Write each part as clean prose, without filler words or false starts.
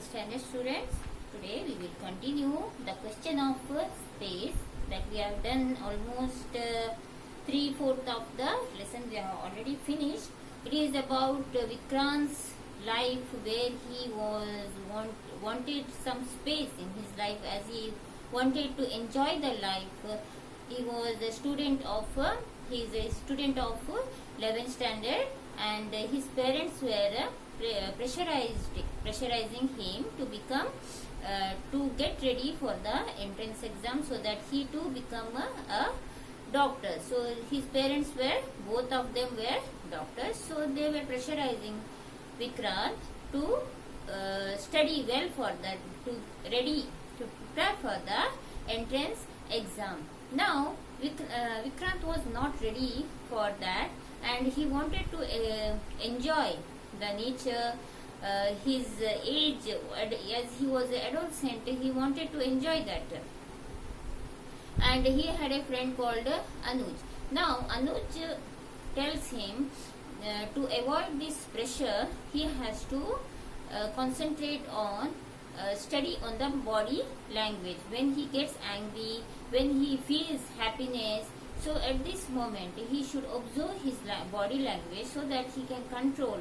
standard students. Today we will continue the question of space that we have done almost 3/4 of the lesson we have already finished. It is about Vikrant's life where he wanted some space in his life as he wanted to enjoy the life. He was a student of he is a student of 11th standard and his parents were pressurizing him to become to get ready for the entrance exam so that he too become a doctor. So his parents were, both of them were doctors, so they were pressurizing Vikrant to study well for that, to ready to prepare for the entrance exam. Now Vikrant was not ready for that and he wanted to enjoy the nature, his age, as he was an adolescent, he wanted to enjoy that. And he had a friend called Anuj. Now Anuj tells him to avoid this pressure, he has to concentrate on study on the body language. When he gets angry, when he feels happiness, so at this moment he should observe his body language so that he can control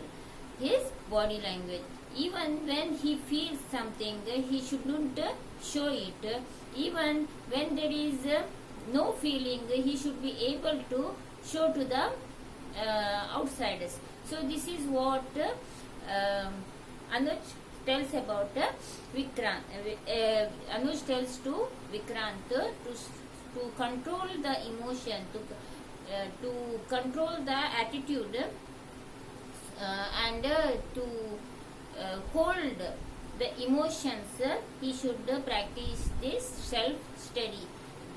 his body language. Even when he feels something, he should not show it. Even when there is no feeling, he should be able to show to the outsiders. So this is what Anuj tells about Vikrant. Anuj tells to Vikrant to control the emotion, to control the attitude, and to hold the emotions. He should practice this self-study,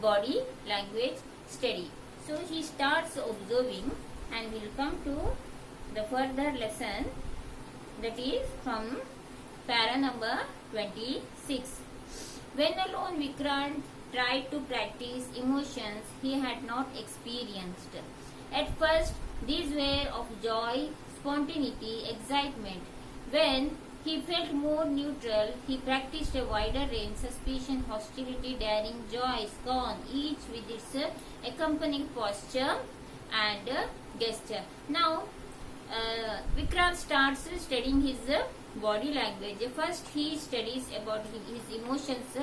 body language study. So he starts observing and will come to the further lesson, that is from para number 26. When alone Vikrant tried to practice emotions he had not experienced. At first these were of joy, spontaneity, excitement. When he felt more neutral, he practiced a wider range: suspicion, hostility, daring, joy, scorn, each with its accompanying posture and gesture. Now Vikrant starts studying his body language. First he studies about his emotions,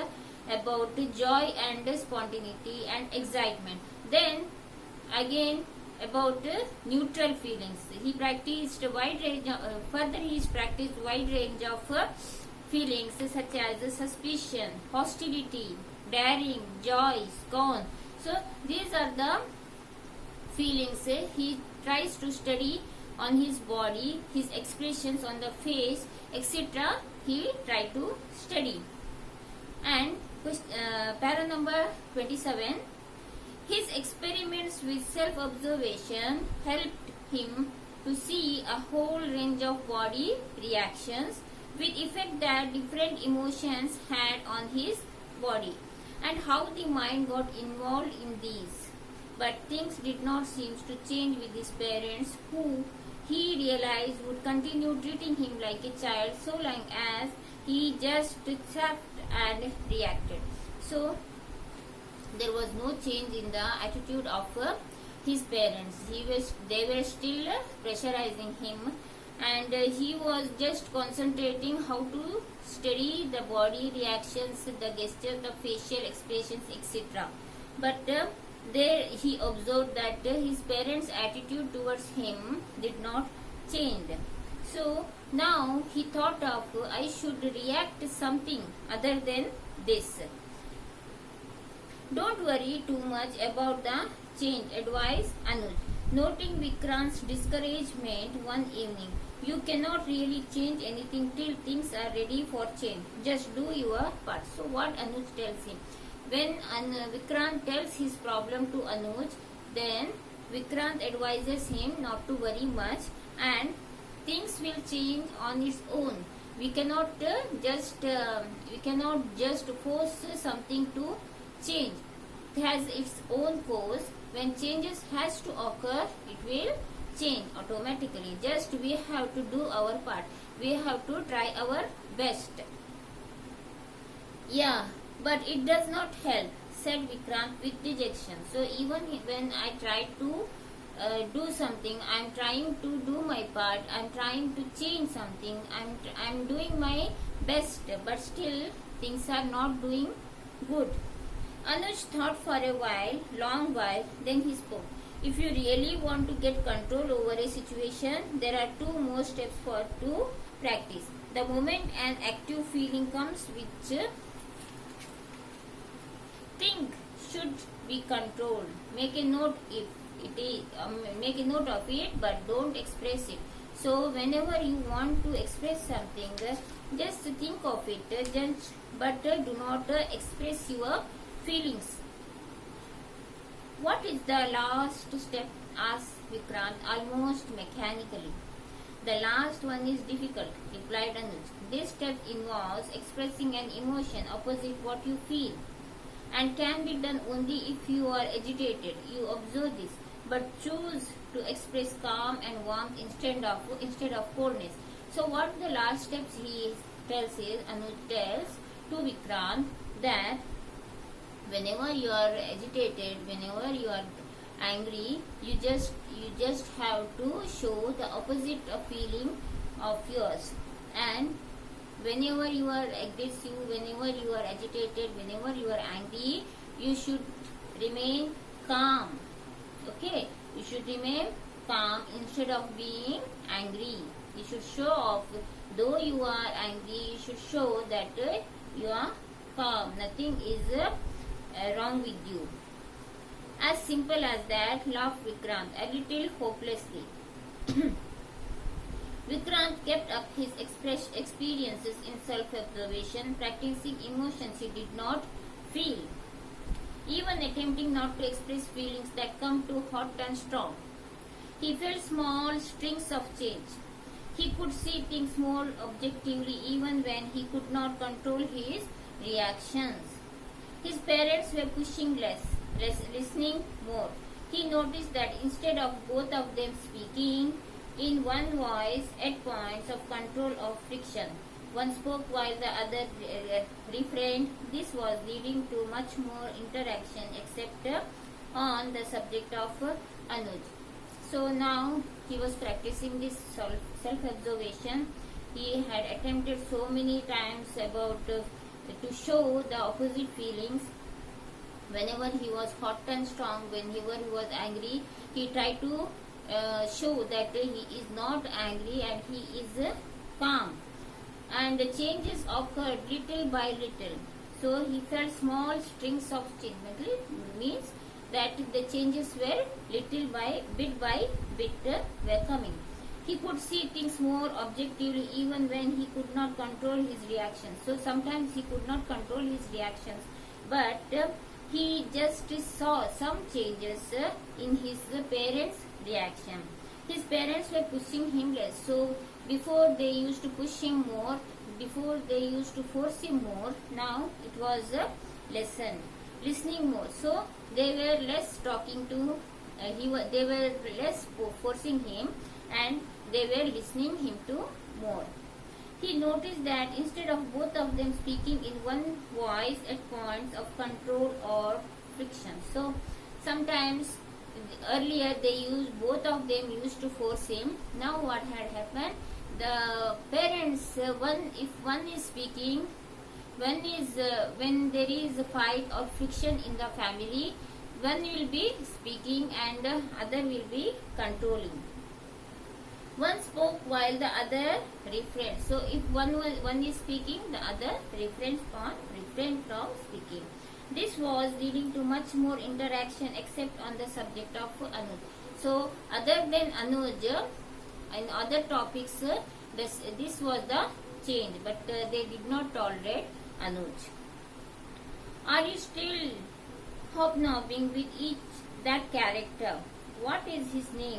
about joy and spontaneity and excitement. Then again about neutral feelings. He practiced wide range. Further he practiced wide range of feelings such as suspicion, hostility, daring, joy, scorn. So these are the feelings he tries to study on his body, his expressions on the face, etc. He tried to study. And para number 27. His experiments with self-observation helped him to see a whole range of body reactions with effect that different emotions had on his body and how the mind got involved in these. But things did not seem to change with his parents, who he realized would continue treating him like a child so long as he just accepted and reacted. So there was no change in the attitude of his parents. They were still pressurizing him, and he was just concentrating how to study the body reactions, the gestures, the facial expressions, etc. But there he observed that his parents' attitude towards him did not change. So now he thought of, I should react to something other than this. Don't worry too much about the change, advised Anuj. Noting Vikrant's discouragement one evening, you cannot really change anything till things are ready for change. Just do your part. So what Anuj tells him? When Vikrant tells his problem to Anuj, then Vikrant advises him not to worry much and things will change on its own. We cannot just force something to change. It has its own course. When changes has to occur, it will change automatically. Just we have to do our part. We have to try our best. Yeah, but it does not help, said Vikrant with dejection. So even when I try to do something, I'm trying to do my part, I'm trying to change something, I'm doing my best, but still things are not doing good. Anuj thought for a while, long while, then he spoke. If you really want to get control over a situation, there are two more steps for to practice. The moment an active feeling comes which think should be controlled, make a note if it is make a note of it, but don't express it. So whenever you want to express something, just think of it, but do not express your feelings. What is the last step? Asked Vikrant almost mechanically. The last one is difficult, replied Anuj. This step involves expressing an emotion opposite what you feel, and can be done only if you are agitated. You observe this, but choose to express calm and warmth instead of coldness. So what the last steps he tells is, Anuj tells to Vikrant that whenever you are agitated, whenever you are angry, you just have to show the opposite of feeling of yours. And whenever you are aggressive, whenever you are agitated, whenever you are angry, you should remain calm. Okay, you should remain calm instead of being angry. You should show off, though you are angry, you should show that you are calm, nothing is wrong with you. As simple as that, laughed Vikrant a little hopelessly. Vikrant kept up his experiences in self-observation, practicing emotions he did not feel, even attempting not to express feelings that come too hot and strong. He felt small strings of change. He could see things more objectively even when he could not control his reactions. His parents were pushing less, listening more. He noticed that instead of both of them speaking in one voice at points of control or friction, one spoke while the other refrained. This was leading to much more interaction except on the subject of Anuj. So now he was practicing this self-observation. He had attempted so many times about to show the opposite feelings. Whenever he was hot and strong, whenever he was angry, he tried to show that he is not angry and he is calm. And the changes occurred little by little. So he felt small strings of change. Means that the changes were little by bit were coming. He could see things more objectively even when he could not control his reactions. So sometimes he could not control his reactions, but he just saw some changes in his parents' reaction. His parents were pushing him less. So before they used to push him more, before they used to force him more, now it was listening more. So they were less talking to, they were less forcing him, and they were listening him to more. He noticed that instead of both of them speaking in one voice at points of control or friction. So sometimes earlier both of them used to force him. Now what had happened? The parents, if one is speaking, when there is a fight or friction in the family, one will be speaking and the other will be controlling. One spoke while the other refrained. So if one is speaking, the other refrained from speaking. This was leading to much more interaction except on the subject of Anuj. So other than Anuj, in other topics, this was the change, but they did not tolerate Anuj. Are you still hobnobbing with that character? What is his name?